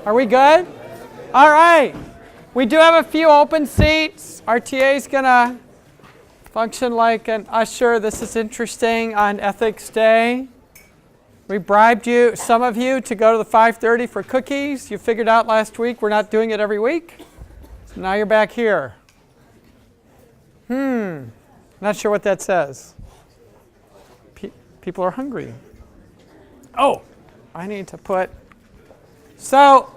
Are we good? All right. We do have a few open seats. Our TA is going to function like an usher. This is interesting on Ethics Day. We bribed you, some of you, to go to the 5:30 for cookies. You figured out last week we're not doing it every week. So now you're back here. Not sure what that says. People are hungry. Oh, I need to put... So,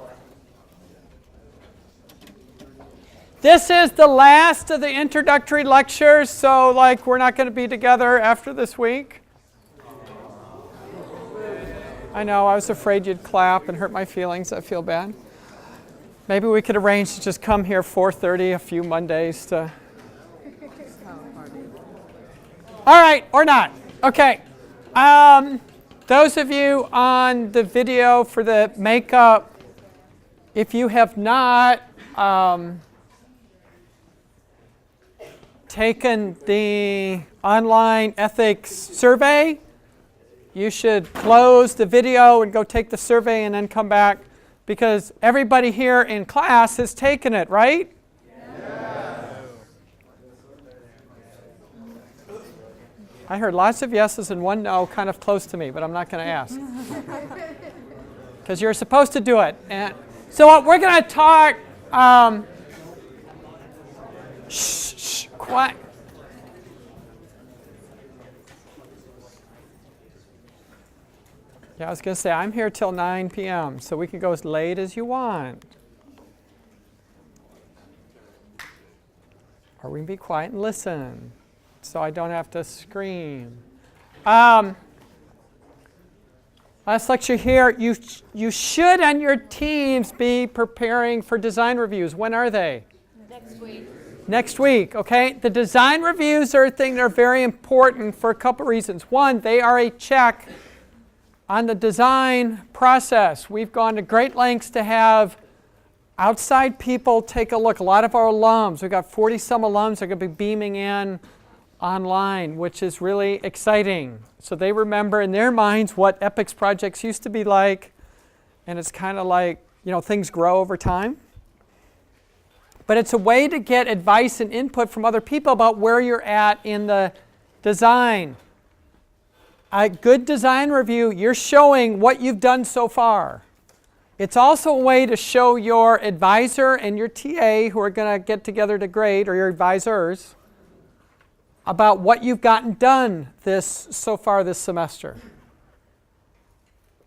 this is the last of the introductory lectures, so like we're not going to be together after this week. I know, I was afraid you'd clap and hurt my feelings. I feel bad. Maybe we could arrange to just come here 4:30 a few Mondays to... All right, or not. Okay. Those of you on the video for the makeup, if you have not taken the online ethics survey, you should close the video and go take the survey and then come back, because everybody here in class has taken it, right? I heard lots of yeses and one no kind of close to me, but I'm not going to ask. Because you're supposed to do it. And so we're going to talk... shh, quiet. Yeah, I was going to say, I'm here till 9 p.m., so we can go as late as you want. Or we can be quiet and listen, so I don't have to scream. Last lecture here, you should on your teams be preparing for design reviews. When are they? Next week. Next week, okay? The design reviews are a thing that are very important for a couple reasons. One, they are a check on the design process. We've gone to great lengths to have outside people take a look. A lot of our alums, we've got 40-some alums that are going to be beaming in online, which is really exciting. So they remember in their minds what EPICS projects used to be like, and it's kind of like, you know, things grow over time. But it's a way to get advice and input from other people about where you're at in the design. A good design review, you're showing what you've done so far. It's also a way to show your advisor and your TA, who are going to get together to grade, or your advisors, about what you've gotten done so far this semester.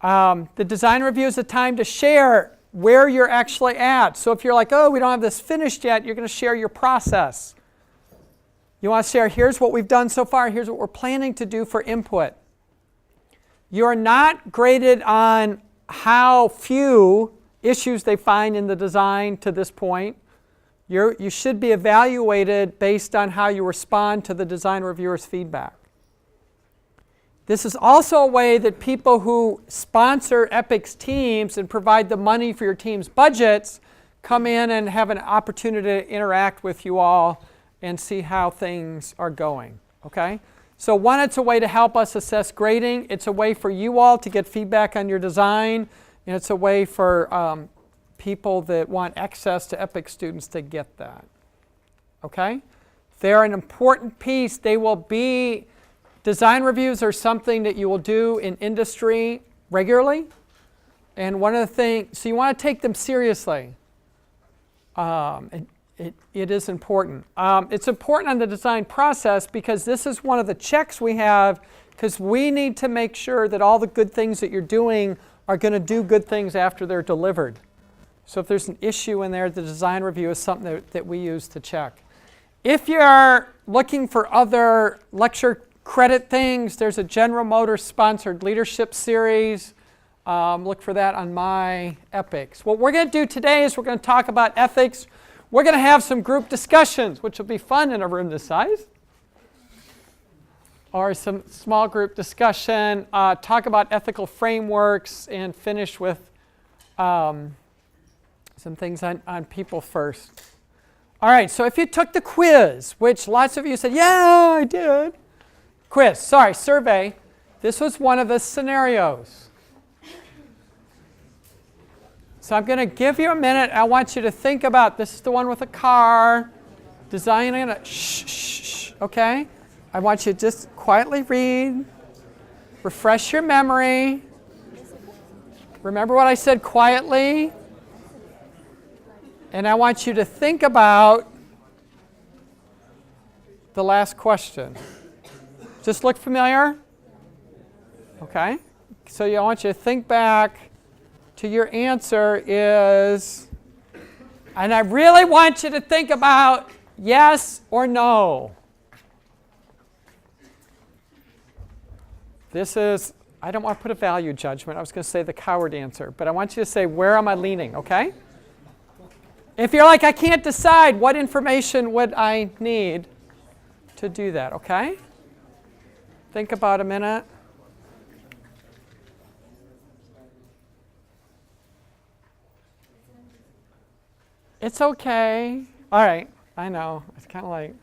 The design review is a time to share where you're actually at. So if you're like, oh, we don't have this finished yet, you're going to share your process. You want to share, here's what we've done so far, here's what we're planning to do for input. You're not graded on how few issues they find in the design to this point. You should be evaluated based on how you respond to the design reviewer's feedback. This is also a way that people who sponsor EPICS teams and provide the money for your team's budgets come in and have an opportunity to interact with you all and see how things are going. Okay? So one, it's a way to help us assess grading. It's a way for you all to get feedback on your design. And it's a way for people that want access to EPICS students to get that. Okay? They're an important piece. They will be... Design reviews are something that you will do in industry regularly. And one of the things, so you want to take them seriously. It is important. It's important on the design process because this is one of the checks we have, because we need to make sure that all the good things that you're doing are going to do good things after they're delivered. So if there's an issue in there, the design review is something that we use to check. If you're looking for other lecture credit things, there's a General Motors sponsored leadership series. Look for that on my EPICS. What we're going to do today is we're going to talk about ethics. We're going to have some group discussions, which will be fun in a room this size. Or some small group discussion, talk about ethical frameworks, and finish with some things on people first. All right, so if you took the quiz, which lots of you said, yeah, I did. Survey. This was one of the scenarios. So I'm going to give you a minute. I want you to think about, this is the one with a car, designing it. Shh, shh, shh, okay? I want you to just quietly read, refresh your memory. Remember what I said quietly? And I want you to think about the last question. Just look familiar? Okay? So I want you to think back to your answer is, and I really want you to think about yes or no. This is, I don't want to put a value judgment. I was going to say the coward answer, but I want you to say, where am I leaning, okay? If you're like, I can't decide, what information would I need to do that, okay? Think about a minute. It's okay. All right, I know. It's kind of like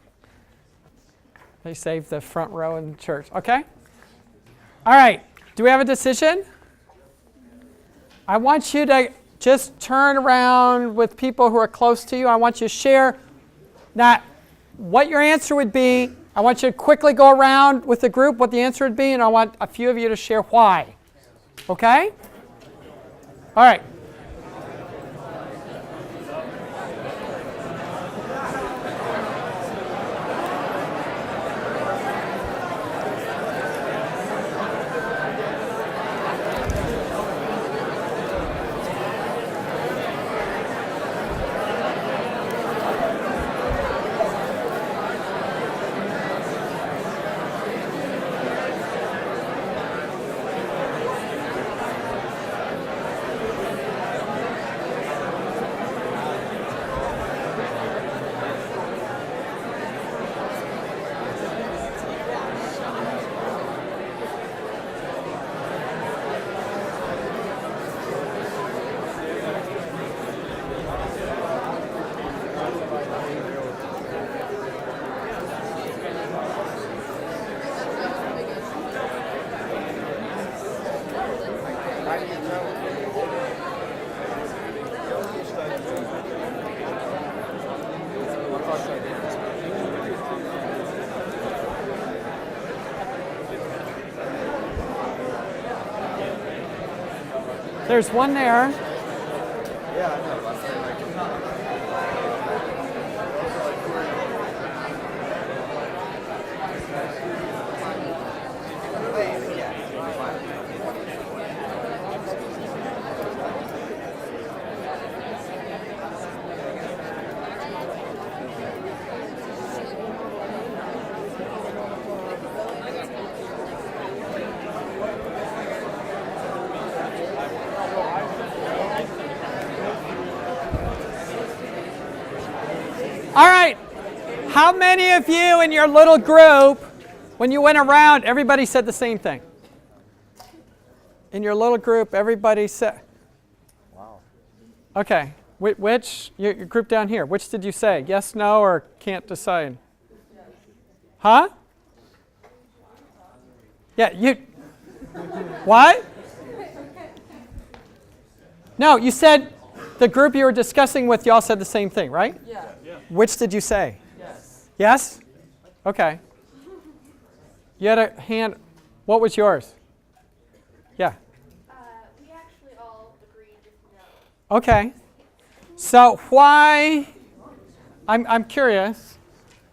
they saved the front row in church. Okay? All right, do we have a decision? I want you to just turn around with people who are close to you. I want you to share not what your answer would be. I want you to quickly go around with the group what the answer would be, and I want a few of you to share why. Okay? All right. There's one there. Yeah, I know. All right. How many of you in your little group, when you went around, everybody said the same thing? In your little group, everybody said. Wow. Okay. Which, your group down here, which did you say? Yes, no, or can't decide? Huh? Yeah, you. What? No, you said the group you were discussing with, you all said the same thing, right? Yeah. Which did you say? Yes. Yes? Okay. You had a hand. What was yours? Yeah. We actually all agreed with no. Okay. So why, I'm curious,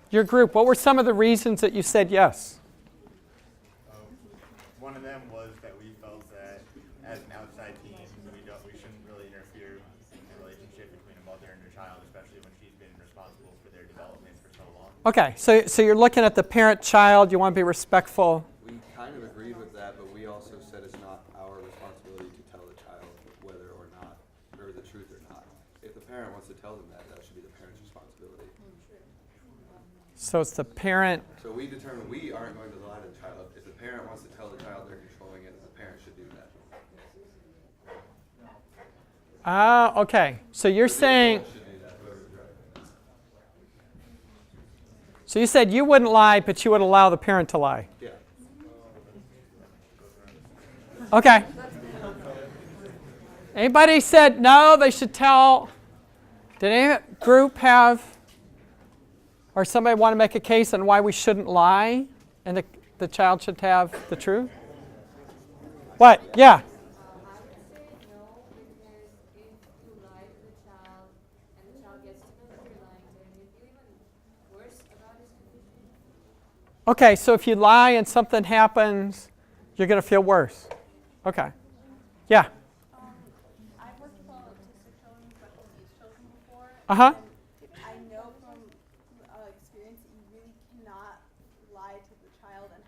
your group, what were some of the reasons that you said yes? One of them was that we felt that as an outside team, we shouldn't really interfere in the relationship between a mother and her child, especially when she's been responsible for their development for so long. Okay, so you're looking at the parent-child, you want to be respectful. We kind of agreed with that, but we also said it's not our responsibility to tell the child whether or not, or the truth or not. If the parent wants to tell them that, that should be the parent's responsibility. So it's the parent. So we determined we aren't going to lie to the child. If the parent wants to tell the child they're controlling it, the parent should do that. Okay. So you're saying, Should do that, whoever's right. so you said you wouldn't lie, but you would allow the parent to lie. Yeah. Okay. Anybody said no, they should tell? Did any group have, or somebody want to make a case on why we shouldn't lie and the child should have the truth? What? Yeah. I would say no, because if you lie to the child and the child gets to know that you're lying to him, you feel even worse about his condition. Okay, so if you lie and something happens, you're going to feel worse. Okay. Yeah. I've worked with autistic children, special needs children before. Uh-huh. And I know from experience that you really cannot lie to the child and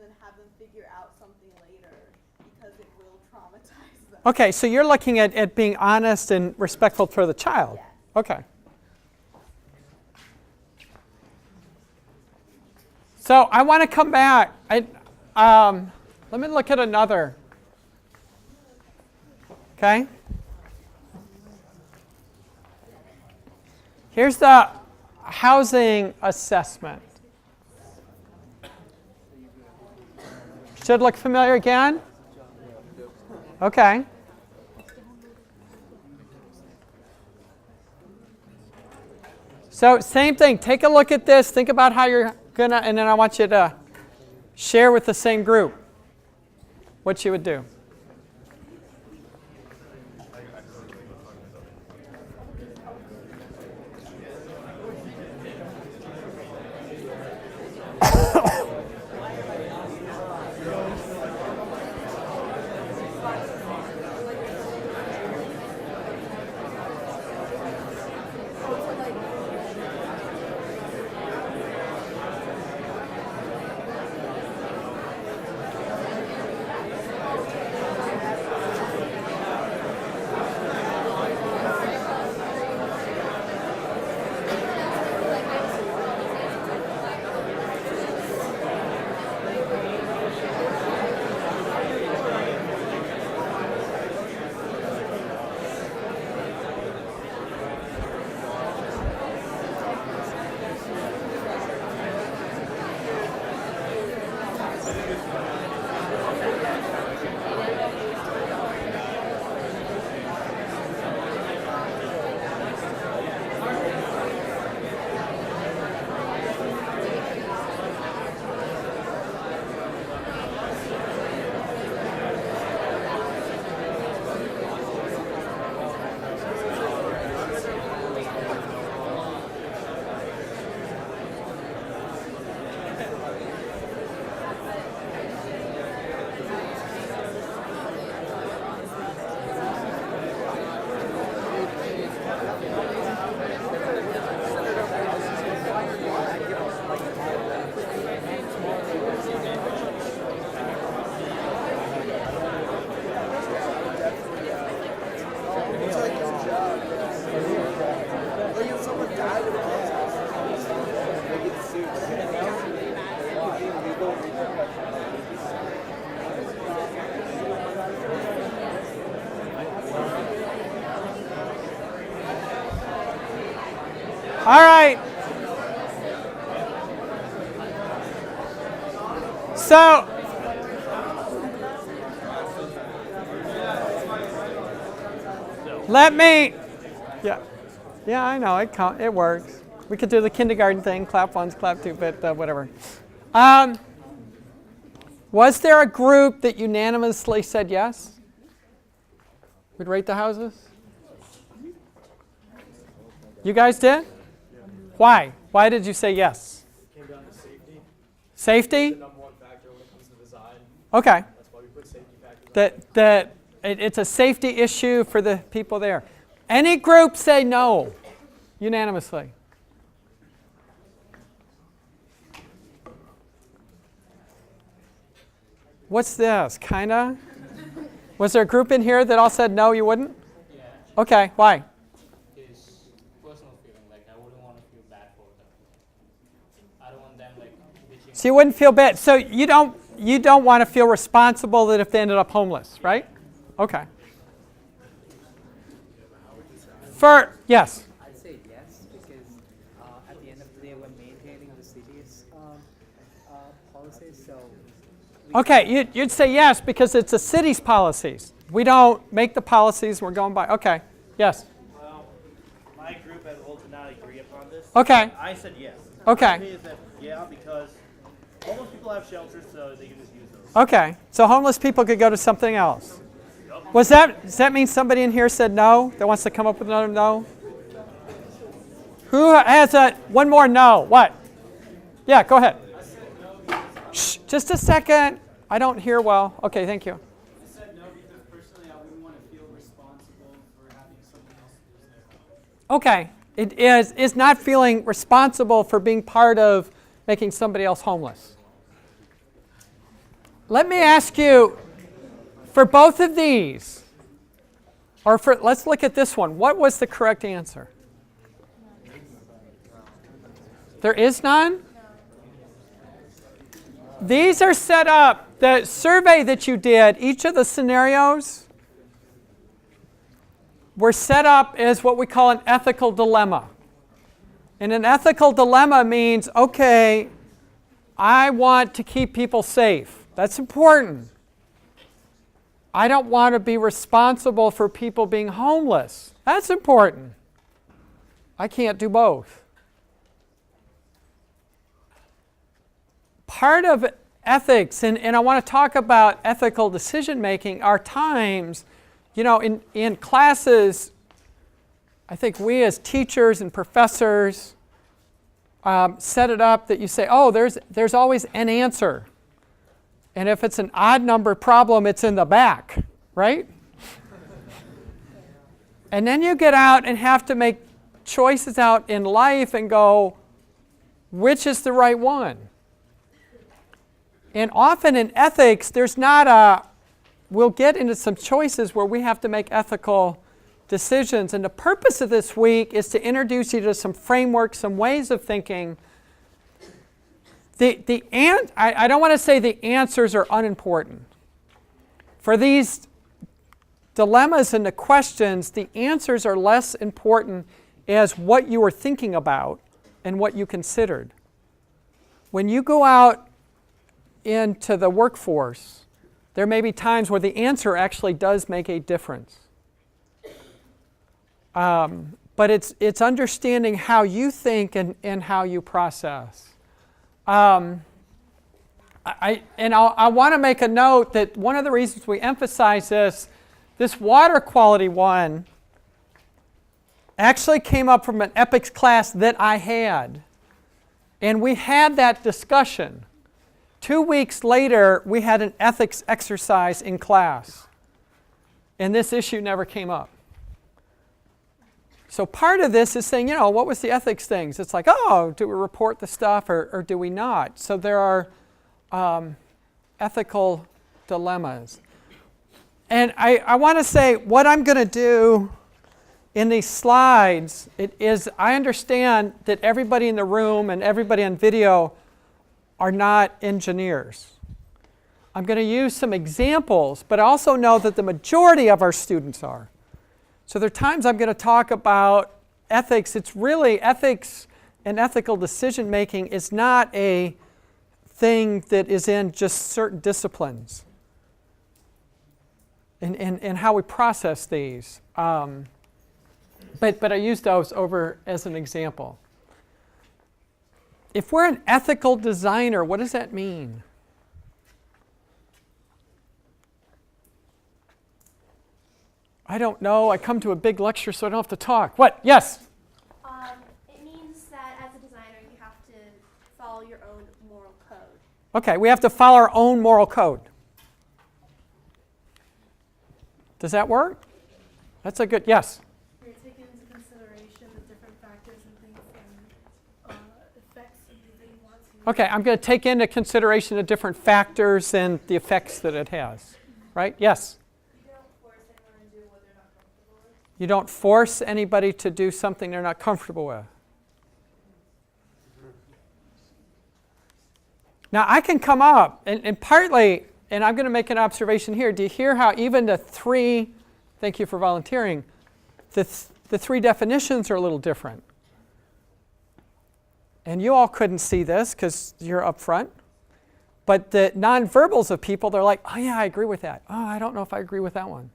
then have them figure out something later because it will traumatize them. Okay, so you're looking at being honest and respectful for the child. Yes. Okay. So I want to come back. Let me look at another. Okay? Here's the housing assessment. Should look familiar again? Okay. So same thing. Take a look at this. Think about how you're going to, and then I want you to share with the same group what you would do. All right. So, let me, yeah, I know, it works. We could do the kindergarten thing, clap once, clap two, but whatever. Was there a group that unanimously said yes? We'd rate the houses? You guys did? Why? Why did you say yes? It came down to safety. Safety? The number one factor when it comes to design. Okay. That's why we put safety factors. It's a safety issue for the people there. Any group say no unanimously? What's this? Kinda? Was there a group in here that all said no, you wouldn't? Yeah, Okay, why? is personal feeling, like I wouldn't want to feel bad for them. I don't want them like bitching. So you wouldn't feel bad. So you don't want to feel responsible that if they ended up homeless, right? Okay. Yes. I'd say yes, because at the end of the day, we're maintaining the city's policies. So Okay, you'd say yes because it's the city's policies. We don't make the policies, we're going by, okay, yes, Well, my group as a whole did not agree upon this. okay, I said yes. Okay. To me is that, yeah, because homeless people have shelters, so they can just use those. okay. So homeless people could go to something else. Does that mean somebody in here said no, that wants to come up with another no? Who has one more no? What? Yeah, go ahead. Shh, just a second. I don't hear well. Okay, thank you. I said no because personally I wouldn't want to feel responsible for having someone else lose their home. Okay, it is not feeling responsible for being part of making somebody else homeless. Let me ask you, for both of these, or let's look at this one. What was the correct answer? There is none? These are set up, the survey that you did, each of the scenarios were set up as what we call an ethical dilemma. And an ethical dilemma means, okay, I want to keep people safe. That's important. I don't want to be responsible for people being homeless. That's important. I can't do both. Part of ethics, and I want to talk about ethical decision making, are times, in classes, I think we as teachers and professors set it up that you say, oh, there's always an answer. And if it's an odd number problem, it's in the back, right? And then you get out and have to make choices out in life and go, which is the right one? And often in ethics, there's not we'll get into some choices where we have to make ethical decisions. And the purpose of this week is to introduce you to some frameworks, some ways of thinking. I don't want to say the answers are unimportant. For these dilemmas and the questions, the answers are less important as what you were thinking about and what you considered. When you go out into the workforce, there may be times where the answer actually does make a difference. But it's understanding how you think and how you process. I want to make a note that one of the reasons we emphasize this water quality one actually came up from an EPICS class that I had. And we had that discussion. 2 weeks later, we had an ethics exercise in class. And this issue never came up. So part of this is saying, what was the ethics things? It's like, oh, do we report the stuff or do we not? So there are ethical dilemmas. And I want to say what I'm going to do in these slides is I understand that everybody in the room and everybody on video are not engineers. I'm going to use some examples, but I also know that the majority of our students are. So there are times I'm going to talk about ethics. It's really ethics and ethical decision making is not a thing that is in just certain disciplines and how we process these. But I use those over as an example. If we're an ethical designer, what does that mean? I don't know. I come to a big lecture, so I don't have to talk. What? Yes? It means that as a designer, you have to follow your own moral code. Okay, we have to follow our own moral code. Does that work? That's a good, yes? You're taking into consideration the different factors and things and effects that you want to. Okay, I'm going to take into consideration the different factors and the effects that it has. Right? Yes? You don't force anybody to do something they're not comfortable with. Now, I can come up, and partly, and I'm going to make an observation here. Do you hear how even the three, thank you for volunteering, the three definitions are a little different? And you all couldn't see this because you're up front. But the nonverbals of people, they're like, oh yeah, I agree with that. Oh, I don't know if I agree with that one.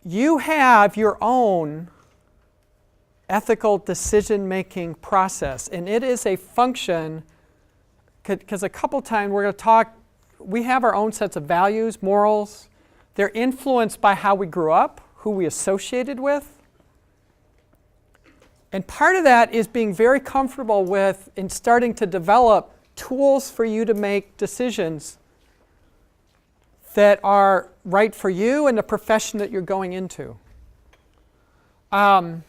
You have your own ethical decision-making process, and it is a function, because a couple times we're going to talk, we have our own sets of values, morals. They're influenced by how we grew up, who we associated with. And part of that is being very comfortable with and starting to develop tools for you to make decisions that are right for you and the profession that you're going into. And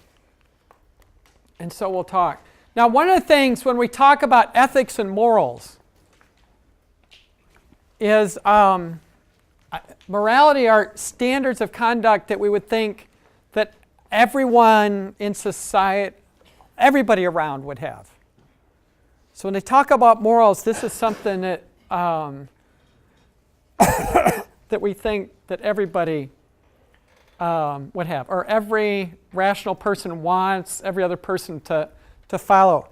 so we'll talk. Now, one of the things when we talk about ethics and morals is morality are standards of conduct that we would think that everyone in society, everybody around would have. So when they talk about morals, this is something that that we think that everybody would have, or every rational person wants every other person to follow.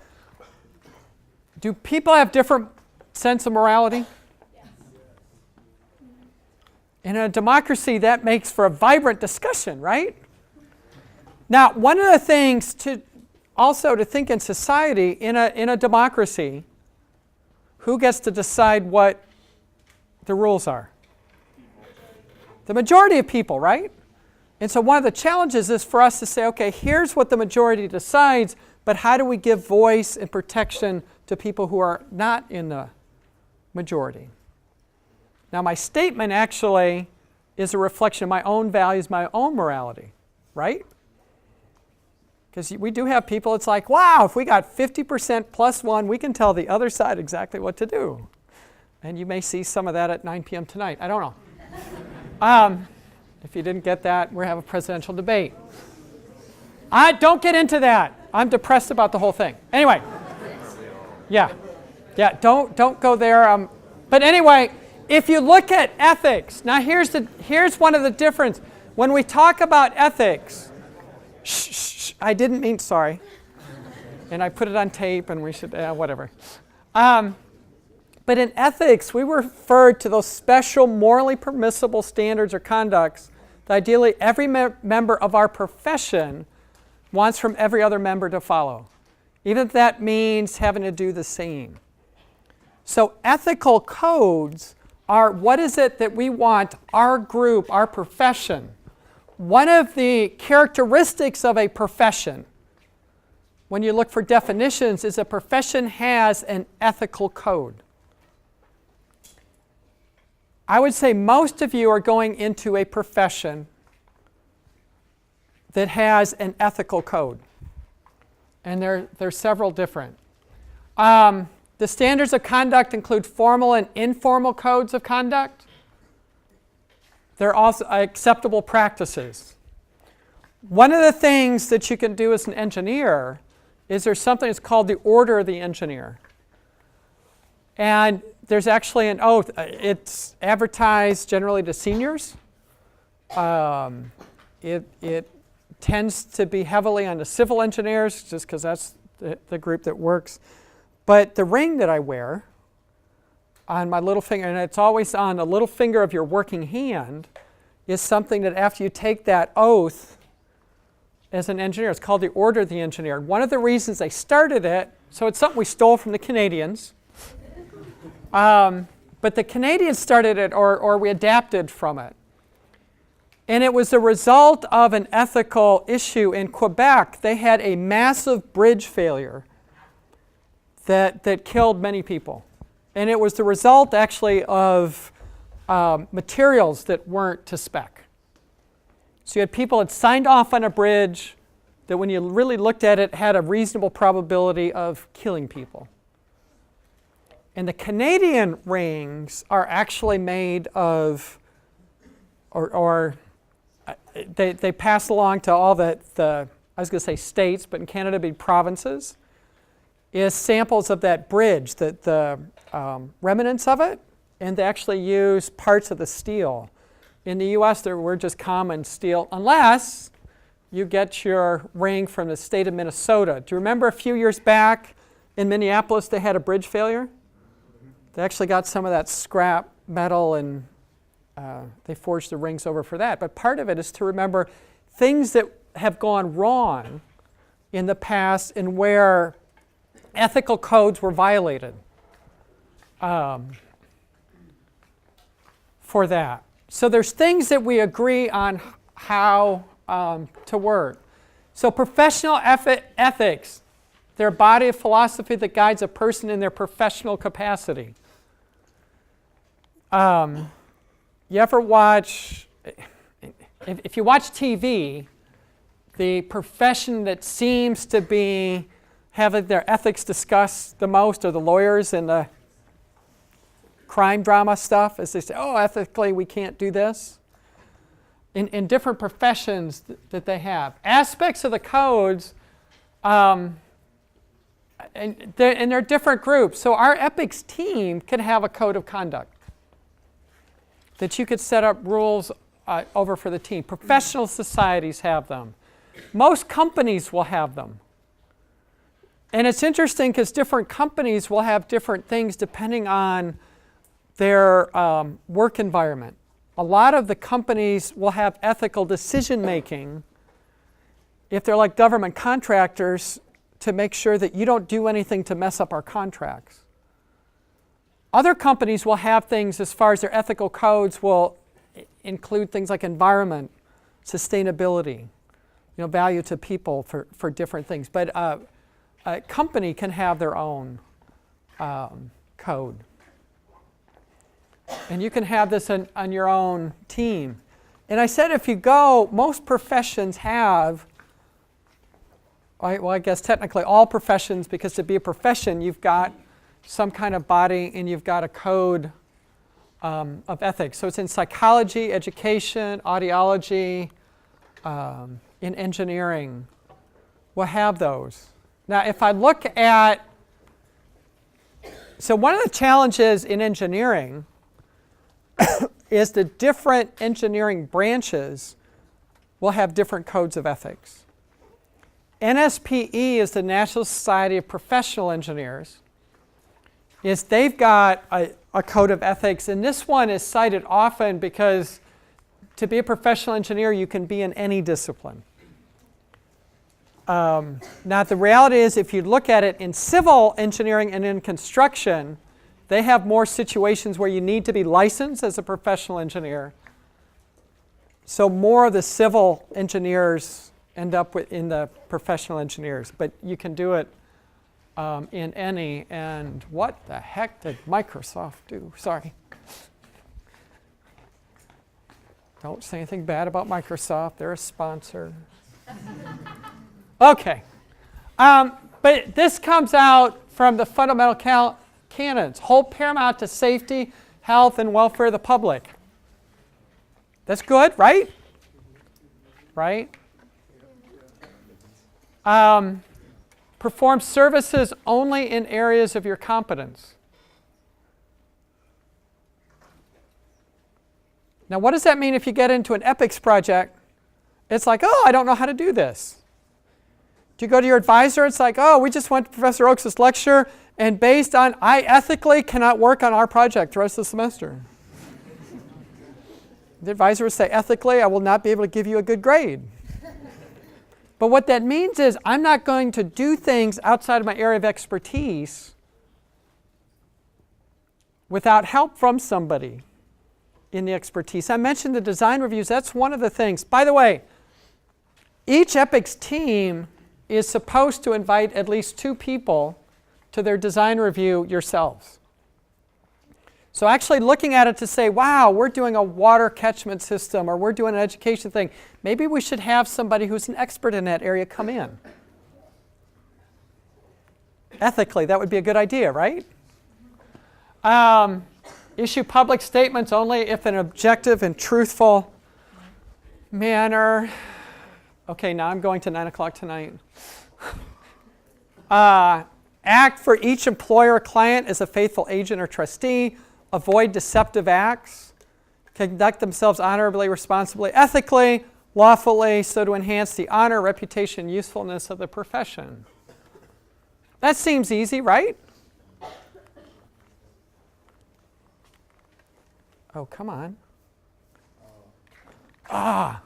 Do people have different sense of morality? Yes. In a democracy, that makes for a vibrant discussion, right? Now, one of the things to think in society, in a democracy, who gets to decide what the rules are? The majority of people, right? And so one of the challenges is for us to say, okay, here's what the majority decides, but how do we give voice and protection to people who are not in the majority? Now, my statement actually is a reflection of my own values, my own morality, right? Because we do have people, it's like, wow, if we got 50% plus one, we can tell the other side exactly what to do. And you may see some of that at 9 p.m. tonight. I don't know. If you didn't get that, we're having a presidential debate. Don't get into that. I'm depressed about the whole thing. Anyway. Yeah, don't go there. But anyway, if you look at ethics, now here's one of the difference. When we talk about ethics, I didn't mean, sorry. And I put it on tape and we should, whatever. But in ethics, we refer to those special morally permissible standards or conducts that ideally every member of our profession wants from every other member to follow, even if that means having to do the same. So ethical codes are what is it that we want our group, our profession. One of the characteristics of a profession, when you look for definitions, is a profession has an ethical code. I would say most of you are going into a profession that has an ethical code. And there's several different. The standards of conduct include formal and informal codes of conduct. They're also acceptable practices. One of the things that you can do as an engineer is there's something that's called the order of the engineer. And there's actually an oath. It's advertised generally to seniors. It tends to be heavily on the civil engineers, just because that's the group that works. But the ring that I wear on my little finger, and it's always on the little finger of your working hand, is something that after you take that oath as an engineer, it's called the Order of the Engineer. One of the reasons they started it, so it's something we stole from the Canadians, but the Canadians started it, or we adapted from it. And it was a result of an ethical issue in Quebec. They had a massive bridge failure that killed many people. And it was the result actually of materials that weren't to spec. So you had people that signed off on a bridge that when you really looked at it had a reasonable probability of killing people. And the Canadian rings are actually made of, they pass along to all the I was going to say states, but in Canada it'd be provinces, is samples of that bridge, the remnants of it, and they actually use parts of the steel. In the US, we're just common steel, unless you get your ring from the state of Minnesota. Do you remember a few years back in Minneapolis they had a bridge failure? They actually got some of that scrap metal and they forged the rings over for that. But part of it is to remember things that have gone wrong in the past and where ethical codes were violated for that. So there's things that we agree on how to work. So professional ethics, they're a body of philosophy that guides a person in their professional capacity. You ever watch, if you watch TV, the profession that seems to be having their ethics discussed the most are the lawyers and the crime drama stuff, as they say, oh, ethically we can't do this. In different professions that they have. Aspects of the codes, and they're different groups. So our EPICS team can have a code of conduct that you could set up rules over for the team. Professional societies have them. Most companies will have them. And it's interesting because different companies will have different things depending on their work environment. A lot of the companies will have ethical decision making if they're like government contractors to make sure that you don't do anything to mess up our contracts. Other companies will have things as far as their ethical codes will include things like environment, sustainability, value to people for different things. But a company can have their own code. And you can have this on your own team. And I said if you go, most professions have, well, I guess technically all professions, because to be a profession, you've got some kind of body and you've got a code of ethics. So it's in psychology, education, audiology, in engineering. We'll have those. Now, if I look at, so one of the challenges in engineering is the different engineering branches will have different codes of ethics. NSPE is the National Society of Professional Engineers. They've got a code of ethics, and this one is cited often because to be a professional engineer, you can be in any discipline. Now, the reality is if you look at it in civil engineering and in construction, they have more situations where you need to be licensed as a professional engineer. So more of the civil engineers end up in the professional engineers, but you can do it in any. And what the heck did Microsoft do? Sorry. Don't say anything bad about Microsoft. They're a sponsor. Okay. But this comes out from the fundamental canons. Hold paramount to safety, health, and welfare of the public. That's good, right? Right? Perform services only in areas of your competence. Now, what does that mean if you get into an EPICS project? It's like, oh, I don't know how to do this. Do you go to your advisor? It's like, oh, we just went to Professor Oaks' lecture, and based on, I ethically cannot work on our project the rest of the semester. The advisor would say, ethically, I will not be able to give you a good grade. But what that means is I'm not going to do things outside of my area of expertise without help from somebody in the expertise. I mentioned the design reviews. That's one of the things. By the way, each EPICS team is supposed to invite at least 2 people to their design review yourselves. So actually looking at it to say, wow, we're doing a water catchment system or we're doing an education thing, maybe we should have somebody who's an expert in that area come in. Ethically, that would be a good idea, right? Issue public statements only if in an objective and truthful manner. Okay, now I'm going to 9 o'clock tonight. Act for each employer or client as a faithful agent or trustee. Avoid deceptive acts. Conduct themselves honorably, responsibly, ethically, lawfully, so to enhance the honor, reputation, usefulness of the profession. That seems easy, right? Oh, come on. Ah.